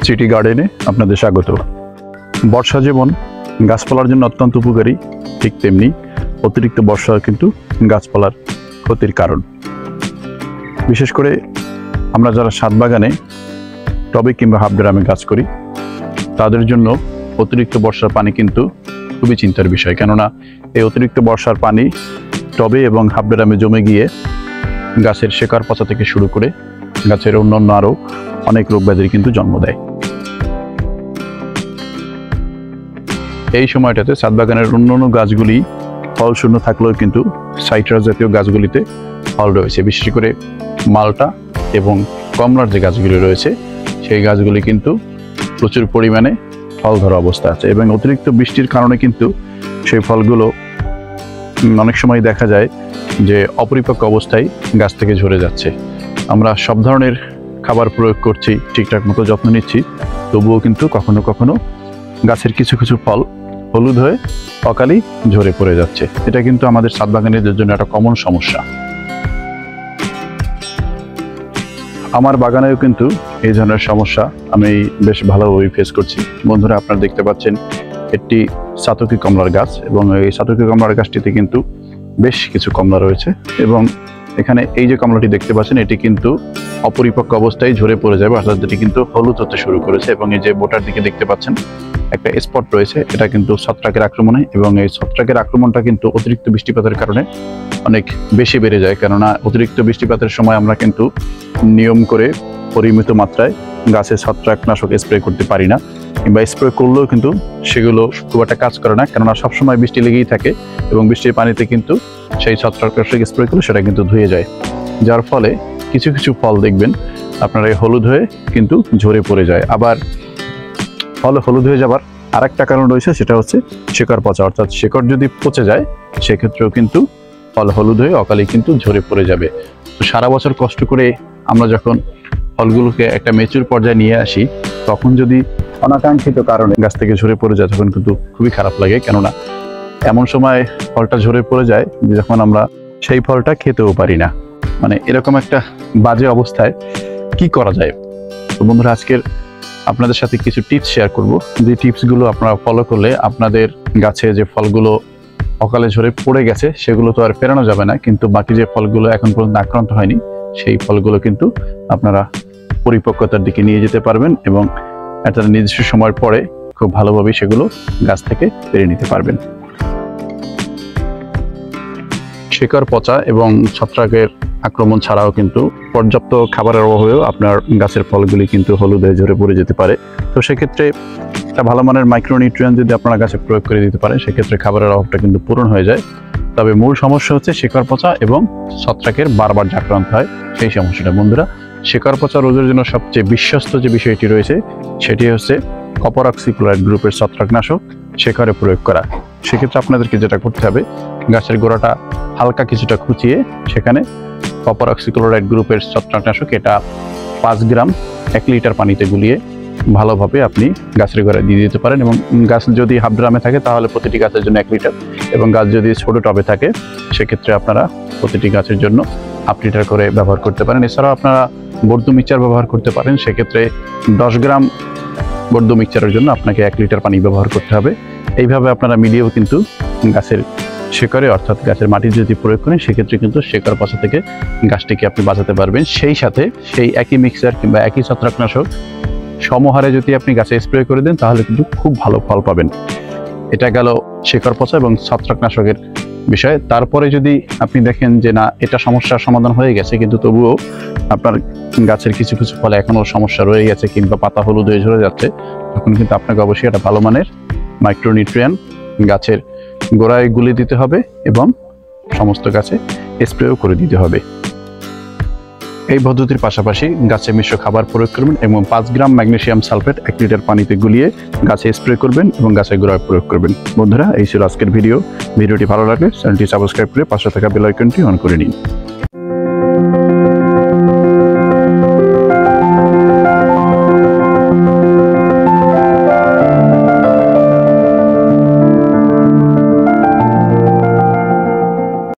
City গার্ডেনে আপনাদের স্বাগত। বর্ষা যেমন গাছপালার জন্য অত্যন্ত উপকারী, ঠিক তেমনি অতিরিক্ত বর্ষা কিন্তু গাছপালার ক্ষতির কারণ। বিশেষ করে আমরা যারা ছাদ বাগানে টবে কিংবা হাফ ড্রামে গাছ করি তাদের জন্য অতিরিক্ত বর্ষার পানি কিন্তু খুবই চিন্তার বিষয়। কেননা এই অতিরিক্ত বর্ষার পানি টবে এবং হাফ ড্রামে জমে গিয়ে গাছের শেকড় পচা থেকে শুরু করে গাছের অন্যান্য আরও অনেক রোগ ব্যাধির কিন্তু জন্ম দেয়। এই সময়টাতে ছাদ বাগানের অন্যান্য গাছগুলি ফল শূন্য থাকলেও কিন্তু সাইট্রাস জাতীয় গাছগুলিতে ফল রয়েছে। বিশেষ করে মালটা এবং কমলার যে গাছগুলি রয়েছে সেই গাছগুলি কিন্তু প্রচুর পরিমাণে ফল ধরা অবস্থা আছে এবং অতিরিক্ত বৃষ্টির কারণে কিন্তু সেই ফলগুলো অনেক সময় দেখা যায় যে অপরিপক্ক অবস্থায় গাছ থেকে ঝরে যাচ্ছে। আমরা সব ধরনের খাবার প্রয়োগ করছি, ঠিকঠাক মতো যত্ন নিচ্ছি, তবুও কিন্তু কখনো কখনো গাছের কিছু কিছু ফল হলুদ হয়ে অকালেই ঝরে পড়ে যাচ্ছে। এটা কিন্তু আমাদের ছাদ বাগানীদের জন্য একটা কমন সমস্যা। আমার বাগানেও কিন্তু এই ধরনের সমস্যা আমি বেশ ভালোভাবে ফেস করছি। বন্ধুরা, আপনারা দেখতে পাচ্ছেন একটি সাতকি কমলার গাছ এবং এই সাতকি কমলার গাছটিতে কিন্তু বেশ কিছু কমলা রয়েছে এবং এখানে এই যে কমলাটি দেখতে পাচ্ছেন এটি কিন্তু অপরিপক্ক অবস্থায় ঝরে পড়ে যাবে, অর্থাৎ এটি কিন্তু হলুদ হতে শুরু করেছে এবং এই যে বোটার দিকে দেখতে পাচ্ছেন একটা স্পট রয়েছে, এটা কিন্তু ছত্রাকের আক্রমণে এবং এই ছত্রাকের আক্রমণটা কিন্তু অতিরিক্ত বৃষ্টিপাতের কারণে অনেক বেশি বেড়ে যায়। কেননা অতিরিক্ত বৃষ্টিপাতের সময় আমরা কিন্তু নিয়ম করে পরিমিত মাত্রায় গাছে ছত্রাকনাশক স্প্রে করতে পারি না, কিংবা স্প্রে করলেও কিন্তু সেগুলো খুব একটা কাজ করে না, কেননা সবসময় বৃষ্টি লেগেই থাকে এবং বৃষ্টির পানিতে কিন্তু সেই ছত্রাকনাশক স্প্রে করলে সেটা কিন্তু ধুয়ে যায়, যার ফলে কিছু কিছু ফল দেখবেন আপনার এই হলুদ হয়ে কিন্তু ঝরে পড়ে যায়। আবার ফল হলুদ হয়ে যাবার আরেকটা কারণ রয়েছে, সেটা হচ্ছে শেকড় পচা, অর্থাৎ শেকড় যদি পচে যায় সেক্ষেত্রেও কিন্তু ফল হলুদ হয়ে অকালেই কিন্তু ঝরে পড়ে যাবে। তো সারা বছর কষ্ট করে আমরা যখন ফলগুলোকে একটা মেচুর পর্যায়ে নিয়ে আসি তখন যদি অনাকাঙ্ক্ষিত কারণে গাছ থেকে ঝরে পড়ে যায় তখন কিন্তু খুবই খারাপ লাগে। কেননা এমন সময় ফলটা ঝরে পড়ে যায় যখন আমরা সেই ফলটা খেতেও পারি না। মানে এরকম একটা বাজে অবস্থায় কি করা যায়? তো বন্ধুরা, আজকের আপনাদের সাথে কিছু টিপস শেয়ার করব, যে টিপসগুলো আপনারা ফলো করলে আপনাদের গাছে যে ফলগুলো অকালে ঝরে পড়ে গেছে সেগুলো তো আর ফেরানো যাবে না, কিন্তু বাকি যে ফলগুলো এখন পর্যন্ত আক্রান্ত হয়নি সেই ফলগুলো কিন্তু আপনারা পরিপক্কতার দিকে নিয়ে যেতে পারবেন এবং একটা নির্দিষ্ট সময়ের পরে খুব ভালোভাবে সেগুলো গাছ থেকে পেরে নিতে পারবেন। শেকড় পচা এবং ছত্রাকের আক্রমণ ছাড়াও কিন্তু পর্যাপ্ত খাবারের অভাবেও আপনার গাছের ফলগুলি কিন্তু হলুদ হয়ে ঝরে পড়ে যেতে পারে। তো সেক্ষেত্রে একটা ভালো মানের মাইক্রোনিউট্রিয়েন্ট যদি আপনার গাছে প্রয়োগ করে দিতে পারেন সেক্ষেত্রে খাবারের অভাবটা কিন্তু পূরণ হয়ে যায়। তবে মূল সমস্যা হচ্ছে শেকড় পচা এবং ছত্রাকের বারবার যে আক্রান্ত হয় সেই সমস্যাটা। বন্ধুরা, শেকড় পচা রোধের জন্য সবচেয়ে বিশ্বস্ত যে বিষয়টি রয়েছে সেটি হচ্ছে কপার অক্সিক্লোরাইড গ্রুপের ছত্রাকনাশক শেকড়ে প্রয়োগ করা। সেক্ষেত্রে আপনাদেরকে যেটা করতে হবে, গাছের গোড়াটা হালকা কিছুটা খুঁচিয়ে সেখানে কপার অক্সিক্লোরাইড গ্রুপের ছত্রাকনাশক এটা 5 গ্রাম 1 লিটার পানিতে গুলিয়ে ভালোভাবে আপনি গাছের গোড়ায় দিয়ে দিতে পারেন এবং গাছ যদি হাফ ড্রামে থাকে তাহলে প্রতিটি গাছের জন্য 1 লিটার এবং গাছ যদি ছোট টবে থাকে সেক্ষেত্রে আপনারা প্রতিটি গাছের জন্য হাফ লিটার করে ব্যবহার করতে পারেন। এছাড়াও আপনারা বর্ধু মিক্সচার ব্যবহার করতে পারেন। সেক্ষেত্রে 10 গ্রাম বর্ধু মিক্সচারের জন্য আপনাকে 1 লিটার পানি ব্যবহার করতে হবে। এইভাবে আপনারা মিলিয়েও কিন্তু গাছের শেকড়ে অর্থাৎ গাছের মাটি যদি প্রয়োগ করেন সেক্ষেত্রে কিন্তু শেকড় পচা থেকে গাছটিকে আপনি বাঁচাতে পারবেন। সেই সাথে সেই একই মিক্সচার কিংবা একই ছত্রাকনাশক সমহারে যদি আপনি গাছে স্প্রে করে দেন তাহলে কিন্তু খুব ভালো ফল পাবেন। এটা গেল শেকড় পচা এবং ছত্রাকনাশকের বিষয়। তারপরে যদি আপনি দেখেন যে না, এটা সমস্যার সমাধান হয়ে গেছে কিন্তু তবুও আপনার গাছের কিছু কিছু ফলে এখনো সমস্যা রয়ে গেছে কিংবা পাতা হলুদ হয়ে ঝরে যাচ্ছে, তখন কিন্তু আপনাকে অবশ্যই একটা ভালো মানের মাইক্রোনিউট্রিয়েন্ট গাছের গোড়ায় গুলে দিতে হবে এবং সমস্ত গাছে স্প্রেও করে দিতে হবে। এই পদ্ধতির পাশাপাশি গাছে মিশ্র খাবার প্রয়োগ করবেন এবং 5 গ্রাম ম্যাগনেসিয়াম সালফেট 1 লিটার পানিতে গুলিয়ে গাছে স্প্রে করবেন এবং গাছের গোড়ায় প্রয়োগ করবেন। বন্ধুরা, এই ছিল আজকের ভিডিওটি ভালো লাগলে চ্যানেলটি সাবস্ক্রাইব করে পাশে থাকা বেল আইকনটি অন করে নিন।